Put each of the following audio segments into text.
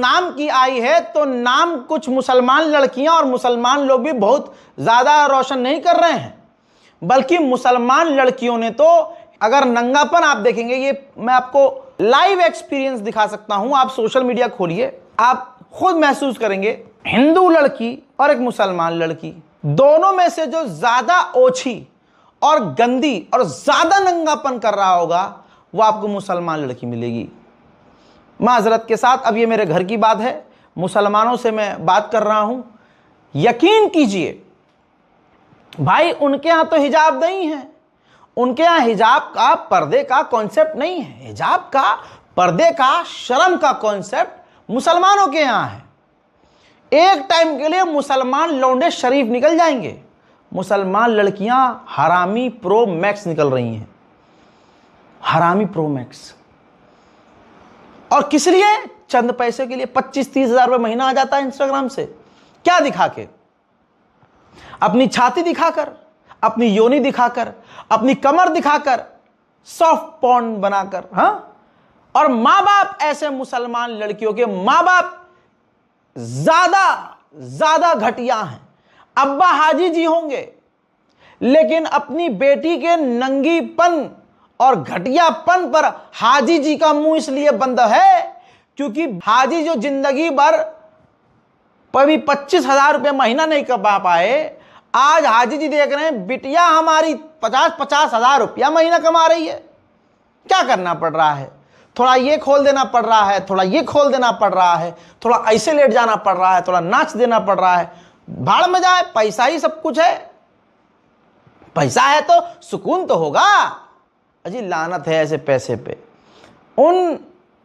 नाम की आई है तो नाम कुछ मुसलमान लड़कियां और मुसलमान लोग भी बहुत ज्यादा रोशन नहीं कर रहे हैं, बल्कि मुसलमान लड़कियों ने तो, अगर नंगापन आप देखेंगे, ये मैं आपको लाइव एक्सपीरियंस दिखा सकता हूं, आप सोशल मीडिया खोलिए, आप खुद महसूस करेंगे। हिंदू लड़की और एक मुसलमान लड़की, दोनों में से जो ज्यादा ओछी और गंदी और ज्यादा नंगापन कर रहा होगा वो आपको मुसलमान लड़की मिलेगी। माजरत के साथ, अब ये मेरे घर की बात है, मुसलमानों से मैं बात कर रहा हूं, यकीन कीजिए भाई, उनके यहां तो हिजाब नहीं है, उनके यहां हिजाब का, पर्दे का कॉन्सेप्ट नहीं है। हिजाब का, पर्दे का, शर्म का कॉन्सेप्ट मुसलमानों के यहां है। एक टाइम के लिए मुसलमान लौंडे शरीफ निकल जाएंगे, मुसलमान लड़कियां हरामी प्रो मैक्स निकल रही हैं, हरामी प्रो मैक्स। और किस लिए? चंद पैसे के लिए। 25-30 हजार रुपये महीना आ जाता है इंस्टाग्राम से, क्या दिखा के? अपनी छाती दिखाकर, अपनी योनि दिखाकर, अपनी कमर दिखाकर, सॉफ्ट पॉर्न बनाकर। हाँ, और माँ बाप, ऐसे मुसलमान लड़कियों के माँ बाप ज्यादा घटिया हैं। अब्बा हाजी जी होंगे, लेकिन अपनी बेटी के नंगीपन और घटियापन पर हाजी जी का मुंह इसलिए बंद है क्योंकि हाजी जो जिंदगी भर कभी 25,000 रुपये महीना नहीं कमा पाए, आज हाजी जी देख रहे हैं बिटिया हमारी 50-50 हजार रुपया महीना कमा रही है। क्या करना पड़ रहा है? थोड़ा ये खोल देना पड़ रहा है, थोड़ा ये खोल देना पड़ रहा है, थोड़ा ऐसे लेट जाना पड़ रहा है, थोड़ा नाच देना पड़ रहा है। भाड़ में जाए, पैसा ही सब कुछ है। पैसा है तो सुकून तो होगा। अजी लानत है ऐसे पैसे पे। उन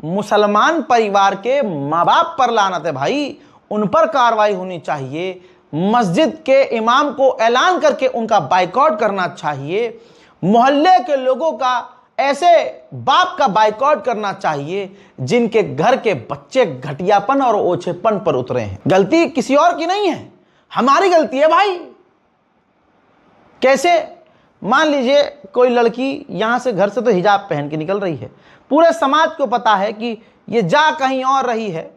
मुसलमान परिवार के माँ बाप पर लानत है भाई, उन पर कार्रवाई होनी चाहिए। मस्जिद के इमाम को ऐलान करके उनका बाइकआउट करना चाहिए। मोहल्ले के लोगों का, ऐसे बाप का बाइकआउट करना चाहिए जिनके घर के बच्चे घटियापन और ओछेपन पर उतरे हैं। गलती किसी और की नहीं है, हमारी गलती है भाई। कैसे? मान लीजिए कोई लड़की यहां से, घर से तो हिजाब पहन के निकल रही है, पूरे समाज को पता है कि ये जा कहीं और रही है,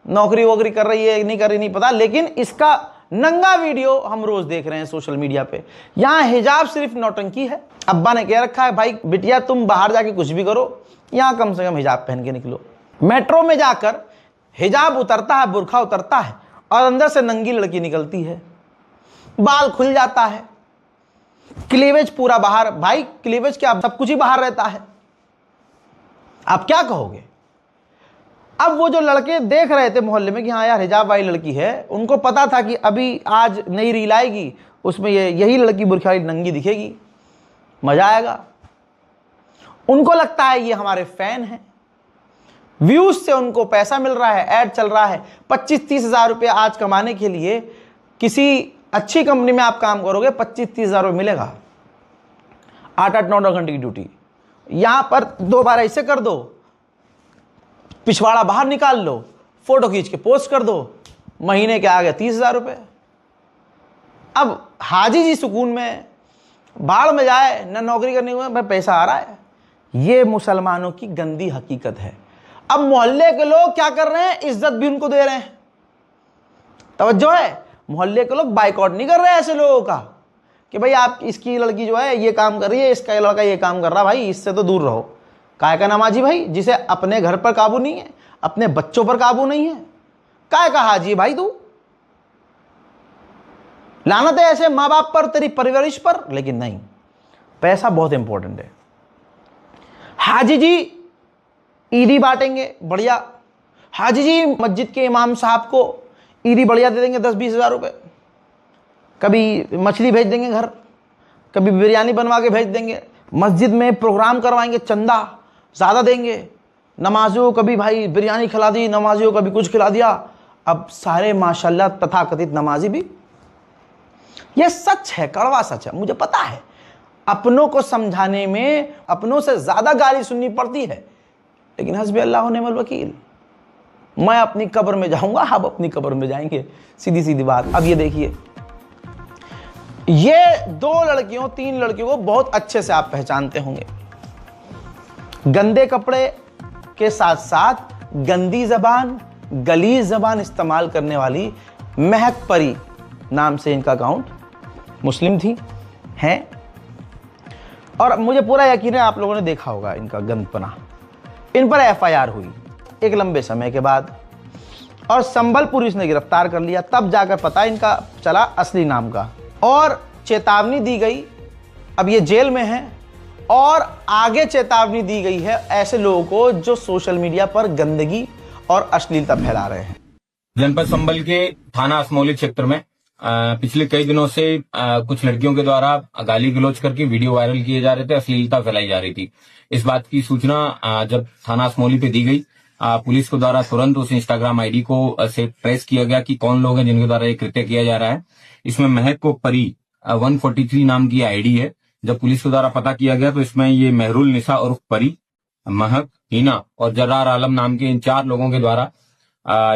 नौकरी वोकरी कर रही है, नहीं कर रही नहीं पता, लेकिन इसका नंगा वीडियो हम रोज देख रहे हैं सोशल मीडिया पे। यहां हिजाब सिर्फ नौटंकी है। अब्बा ने कह रखा है भाई बिटिया तुम बाहर जाके कुछ भी करो, यहां कम से कम हिजाब पहन के निकलो। मेट्रो में जाकर हिजाब उतरता है, बुर्खा उतरता है और अंदर से नंगी लड़की निकलती है, बाल खुल जाता है, क्लीवेज पूरा बाहर। भाई क्लीवेज क्या, सब कुछ ही बाहर रहता है, आप क्या कहोगे? अब वो जो लड़के देख रहे थे मोहल्ले में कि हाँ यार हिजाब वाली लड़की है, उनको पता था कि अभी आज नई रील आएगी, उसमें यही लड़की बुर्खा वाली नंगी दिखेगी, मजा आएगा। उनको लगता है ये हमारे फैन हैं, व्यूज से उनको पैसा मिल रहा है, ऐड चल रहा है। 25-30 हजार रुपये आज कमाने के लिए किसी अच्छी कंपनी में आप काम करोगे, 25-30 हजार रुपये मिलेगा। 8-9 घंटे की ड्यूटी। यहां पर 2 बार ऐसे कर दो, पिछवाड़ा बाहर निकाल लो, फोटो खींच के पोस्ट कर दो, महीने के आ गए 30 हजार रुपये। अब हाजी जी सुकून में, बाढ़ में जाए, न नौकरी करने में भाई पैसा आ रहा है। ये मुसलमानों की गंदी हकीकत है। अब मोहल्ले के लोग क्या कर रहे हैं? इज्जत भी उनको दे रहे हैं। तवज्जो है, मोहल्ले के लोग बाइकआउट नहीं कर रहे हैं ऐसे लोगों का कि भाई आप, इसकी लड़की जो है ये काम कर रही है, इसका लड़का ये काम कर रहा, भाई इससे तो दूर रहो। काय का नमाजी भाई, जिसे अपने घर पर काबू नहीं है, अपने बच्चों पर काबू नहीं है, काय का हाजी भाई तू? लानत है ऐसे माँ बाप पर, तेरी परवरिश पर। लेकिन नहीं, पैसा बहुत इंपॉर्टेंट है। हाजी जी ईदी बांटेंगे, बढ़िया। हाजी जी मस्जिद के इमाम साहब को ईदी बढ़िया दे देंगे, 10-20 हजार रुपये। कभी मछली भेज देंगे घर, कभी बिरयानी बनवा के भेज देंगे, मस्जिद में प्रोग्राम करवाएंगे, चंदा ज़्यादा देंगे, नमाजियों को कभी भाई बिरयानी खिला दी, नमाजियों को कभी कुछ खिला दिया। अब सारे माशाल्लाह तथाकथित नमाजी भी, यह सच है, कड़वा सच है, मुझे पता है। अपनों को समझाने में अपनों से ज़्यादा गाली सुननी पड़ती है, लेकिन हस्बी अल्लाह व निअमल वकील। मैं अपनी कब्र में जाऊंगा, आप अपनी कब्र में जाएंगे, सीधी सीधी बात। अब ये देखिए, ये 2 लड़कियों 3 लड़कियों को बहुत अच्छे से आप पहचानते होंगे। गंदे कपड़े के साथ साथ गंदी जबान, गलीज जबान इस्तेमाल करने वाली महक परी नाम से इनका अकाउंट, मुस्लिम थी, हैं, और मुझे पूरा यकीन है आप लोगों ने देखा होगा इनका गंदपना। इन पर एफआईआर हुई एक लंबे समय के बाद और संभल पुलिस ने गिरफ्तार कर लिया। तब जाकर पता इनका चला असली नाम का, और चेतावनी दी गई। अब ये जेल में है और आगे चेतावनी दी गई है ऐसे लोगों को जो सोशल मीडिया पर गंदगी और अश्लीलता फैला रहे हैं। जनपद संभल के थाना असमौली क्षेत्र में पिछले कई दिनों से कुछ लड़कियों के द्वारा गाली गलौज करके वीडियो वायरल किए जा रहे थे, अश्लीलता फैलाई जा रही थी। इस बात की सूचना जब थाना असमौली पे दी गई, पुलिस के द्वारा तुरंत उस इंस्टाग्राम आईडी को से ट्रेस किया गया कि कौन लोग हैं जिनके द्वारा ये कृत्य किया जा रहा है। इसमें महक को परी 143 नाम की आईडी है। जब पुलिस के द्वारा पता किया गया तो इसमें ये महरुल निसा उर्फ परी, महक, हिना और जर्रार आलम नाम के इन 4 लोगों के द्वारा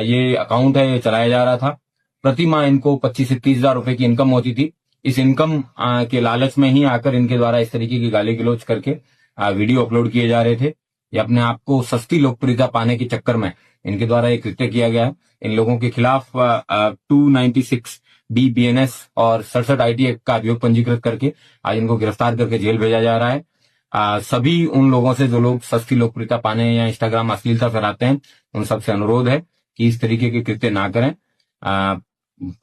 ये अकाउंट है ये चलाया जा रहा था। प्रति माह इनको 25 से 30 हजार रुपए की इनकम होती थी। इस इनकम के लालच में ही आकर इनके द्वारा इस तरीके की गाली गलौज करके वीडियो अपलोड किए जा रहे थे। ये अपने आप को सस्ती लोकप्रियता पाने के चक्कर में इनके द्वारा ये कृत्य किया गया है। इन लोगों के खिलाफ 296 BBNS और 67 IT एक्ट का अभियोग पंजीकृत करके आज इनको गिरफ्तार करके जेल भेजा जा रहा है। सभी उन लोगों से जो लोग सस्ती लोकप्रियता पाने या इंस्टाग्राम अश्लीलता फैलाते हैं, उन सबसे अनुरोध है कि इस तरीके के कृत्य ना करें।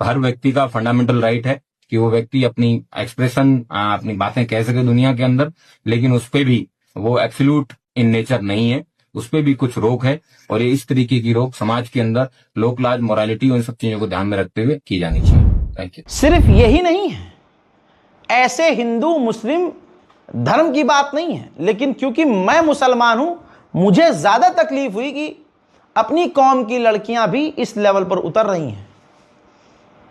हर व्यक्ति का फंडामेंटल राइट है कि वो व्यक्ति अपनी एक्सप्रेशन, अपनी बातें कह सके दुनिया के अंदर, लेकिन उस पे भी वो एब्सोल्यूट इन नेचर नहीं है, उस पे भी कुछ रोक है। और ये इस तरीके की रोक समाज के अंदर लोक लाज, मोरालिटी और इन सब चीजों को ध्यान में रखते हुए की जानी चाहिए। Thank you. सिर्फ यही नहीं है, ऐसे हिंदू मुस्लिम धर्म की बात नहीं है, लेकिन क्योंकि मैं मुसलमान हूं, मुझे ज्यादा तकलीफ हुई कि अपनी कौम की लड़कियां भी इस लेवल पर उतर रही हैं।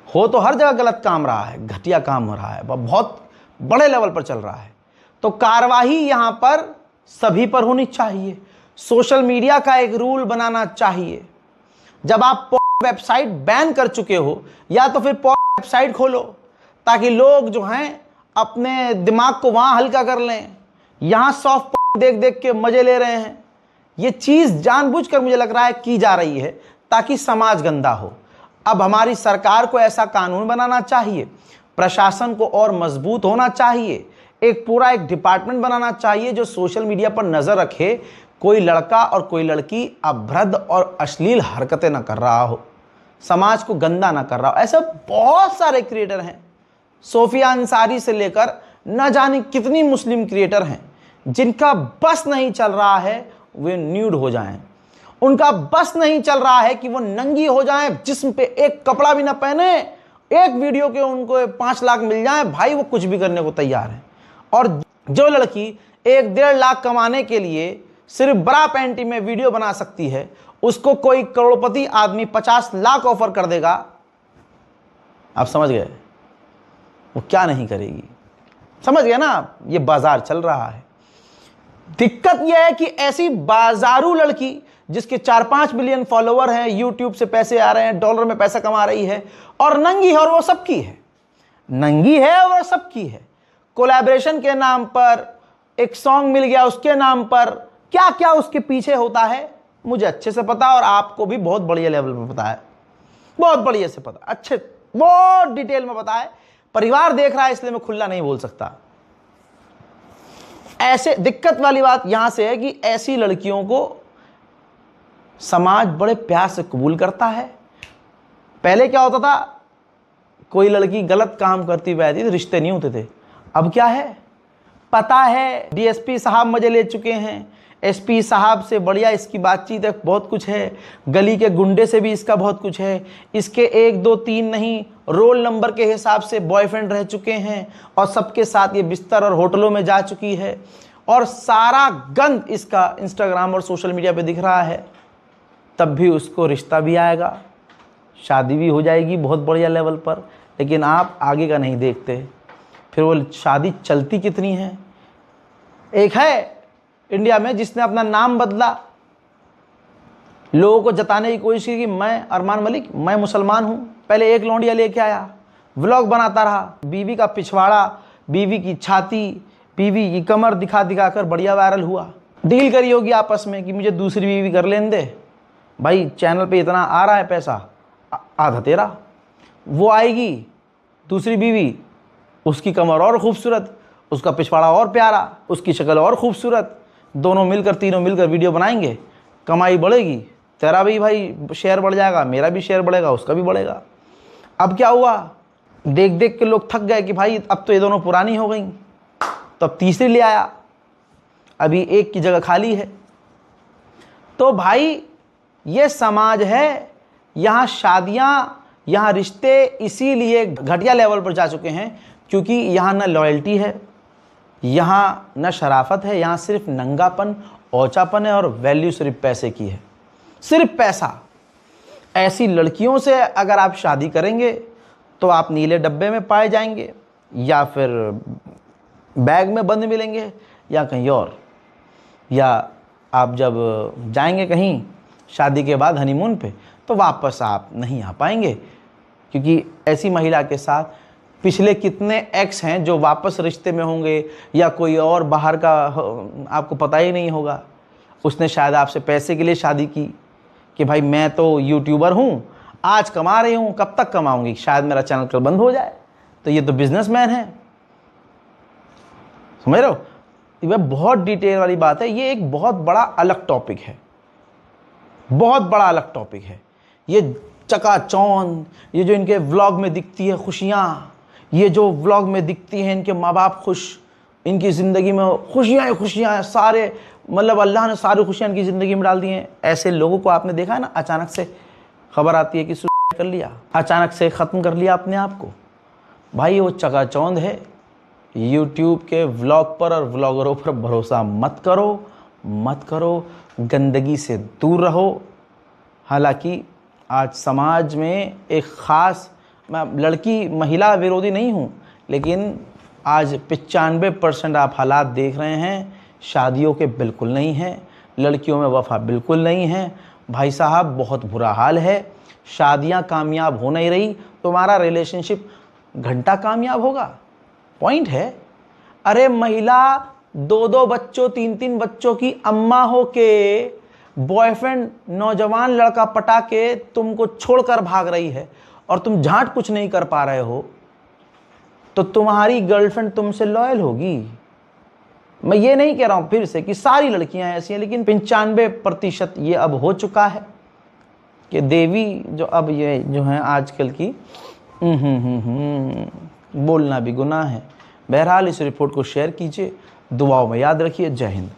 हो तो हर जगह गलत काम रहा है, घटिया काम हो रहा है, बहुत बड़े लेवल पर चल रहा है, तो कार्रवाई यहां पर सभी पर होनी चाहिए। सोशल मीडिया का एक रूल बनाना चाहिए। जब आप वेबसाइट बैन कर चुके हो, या तो फिर वेबसाइट खोलो ताकि लोग जो हैं अपने दिमाग को वहां हल्का कर लें। यहां सॉफ्ट देख देख के मजे ले रहे हैं। ये चीज जानबूझकर मुझे लग रहा है की जा रही है ताकि समाज गंदा हो। अब हमारी सरकार को ऐसा कानून बनाना चाहिए, प्रशासन को और मजबूत होना चाहिए, एक पूरा एक डिपार्टमेंट बनाना चाहिए जो सोशल मीडिया पर नजर रखे कोई लड़का और कोई लड़की अभद्र और अश्लील हरकतें ना कर रहा हो, समाज को गंदा ना कर रहा हो। ऐसे बहुत सारे क्रिएटर हैं, सोफिया अंसारी से लेकर न जाने कितनी मुस्लिम क्रिएटर हैं जिनका बस नहीं चल रहा है वे न्यूड हो जाएं, उनका बस नहीं चल रहा है कि वो नंगी हो जाएं, जिस्म पे एक कपड़ा भी ना पहने, एक वीडियो के उनको 5 लाख मिल जाए, भाई वो कुछ भी करने को तैयार है। और जो लड़की 1-1.5 लाख कमाने के लिए सिर्फ बरा पैंटी में वीडियो बना सकती है, उसको कोई करोड़पति आदमी 50 लाख ऑफर कर देगा, आप समझ गए वो क्या नहीं करेगी। समझ गए ना, ये बाजार चल रहा है। दिक्कत यह है कि ऐसी बाजारू लड़की जिसके 4-5 मिलियन फॉलोवर हैं, यूट्यूब से पैसे आ रहे हैं, डॉलर में पैसा कमा रही है और नंगी है, और वो सबकी है, नंगी है और सबकी है। कोलैबोरेशन के नाम पर एक सॉन्ग मिल गया, उसके नाम पर क्या क्या उसके पीछे होता है मुझे अच्छे से पता, और आपको भी बहुत बढ़िया लेवल में पता है, बहुत बढ़िया से पता, अच्छे बहुत डिटेल में पता है। परिवार देख रहा है इसलिए मैं खुला नहीं बोल सकता। ऐसे दिक्कत वाली बात यहां से है कि ऐसी लड़कियों को समाज बड़े प्यार से कबूल करता है। पहले क्या होता था, कोई लड़की गलत काम करती रहती तो रिश्ते नहीं होते थे। अब क्या है पता है, डीएसपी साहब मजे ले चुके हैं, एसपी साहब से बढ़िया इसकी बातचीत है, बहुत कुछ है, गली के गुंडे से भी इसका बहुत कुछ है, इसके 1 2 3 नहीं रोल नंबर के हिसाब से बॉयफ्रेंड रह चुके हैं, और सबके साथ ये बिस्तर और होटलों में जा चुकी है, और सारा गंद इसका इंस्टाग्राम और सोशल मीडिया पे दिख रहा है। तब भी उसको रिश्ता भी आएगा, शादी भी हो जाएगी बहुत बढ़िया लेवल पर, लेकिन आप आगे का नहीं देखते। फिर वो शादी चलती कितनी है। एक है इंडिया में जिसने अपना नाम बदला, लोगों को जताने की कोशिश की कि मैं अरमान मलिक, मैं मुसलमान हूं। पहले एक लौंडिया लेके आया, व्लॉग बनाता रहा, बीवी का पिछवाड़ा, बीवी की छाती, बीवी की कमर दिखा दिखा कर बढ़िया वायरल हुआ। डील करी होगी आपस में कि मुझे दूसरी बीवी कर लेने दे, भाई चैनल पे इतना आ रहा है पैसा, आधा तेरा। वो आएगी दूसरी बीवी, उसकी कमर और खूबसूरत, उसका पिछवाड़ा और प्यारा, उसकी शक्ल और खूबसूरत, दोनों मिलकर तीनों मिलकर वीडियो बनाएंगे, कमाई बढ़ेगी, तेरा भी भाई शेयर बढ़ जाएगा, मेरा भी शेयर बढ़ेगा, उसका भी बढ़ेगा। अब क्या हुआ, देख देख के लोग थक गए कि भाई अब तो ये दोनों पुरानी हो गई, तो अब तीसरी ले आया, अभी एक की जगह खाली है। तो भाई ये समाज है, यहाँ शादियाँ, यहाँ रिश्ते इसीलिए घटिया लेवल पर जा चुके हैं क्योंकि यहाँ न लॉयल्टी है, यहाँ न शराफत है, यहाँ सिर्फ नंगापन, औचापन है और वैल्यू सिर्फ पैसे की है, सिर्फ पैसा। ऐसी लड़कियों से अगर आप शादी करेंगे तो आप नीले डब्बे में पाए जाएंगे या फिर बैग में बंद मिलेंगे या कहीं और, या आप जब जाएंगे कहीं शादी के बाद हनीमून पे तो वापस आप नहीं आ पाएंगे, क्योंकि ऐसी महिला के साथ पिछले कितने एक्स हैं जो वापस रिश्ते में होंगे या कोई और बाहर का आपको पता ही नहीं होगा। उसने शायद आपसे पैसे के लिए शादी की कि भाई मैं तो यूट्यूबर हूँ, आज कमा रही हूँ, कब तक कमाऊँगी, शायद मेरा चैनल कल बंद हो जाए, तो ये तो बिजनेसमैन है। समझ रहे हो, ये बहुत डिटेल वाली बात है, ये एक बहुत बड़ा अलग टॉपिक है, बहुत बड़ा अलग टॉपिक है। ये चकाचौंध, ये जो इनके व्लॉग में दिखती है खुशियाँ, ये जो व्लॉग में दिखती हैं इनके माँ बाप खुश, इनकी ज़िंदगी में खुशियाँ ही खुशियाँ हैं, सारे मतलब अल्लाह ने सारी खुशियाँ इनकी ज़िंदगी में डाल दी हैं। ऐसे लोगों को आपने देखा है ना, अचानक से खबर आती है कि सुसाइड कर लिया, अचानक से ख़त्म कर लिया अपने आप को। भाई वो चकाचौंध है। यूट्यूब के व्लॉग पर और व्लॉगरों पर भरोसा मत करो, मत करो, गंदगी से दूर रहो। हालांकि आज समाज में एक ख़ास, मैं लड़की महिला विरोधी नहीं हूँ, लेकिन आज 95% आप हालात देख रहे हैं, शादियों के बिल्कुल नहीं हैं, लड़कियों में वफ़ा बिल्कुल नहीं है। भाई साहब बहुत बुरा हाल है, शादियाँ कामयाब हो नहीं रही, तुम्हारा रिलेशनशिप घंटा कामयाब होगा। पॉइंट है, अरे महिला 2-2 बच्चों 3-3 बच्चों की अम्मा हो के बॉयफ्रेंड नौजवान लड़का पटा के तुमको छोड़कर भाग रही है और तुम झांट कुछ नहीं कर पा रहे हो, तो तुम्हारी गर्लफ्रेंड तुमसे लॉयल होगी। मैं ये नहीं कह रहा हूँ फिर से कि सारी लड़कियां ऐसी हैं, लेकिन 95% ये अब हो चुका है कि देवी जो अब ये जो हैं आजकल की बोलना भी गुनाह है। बहरहाल इस रिपोर्ट को शेयर कीजिए, दुआओं में याद रखिए। जय हिंद।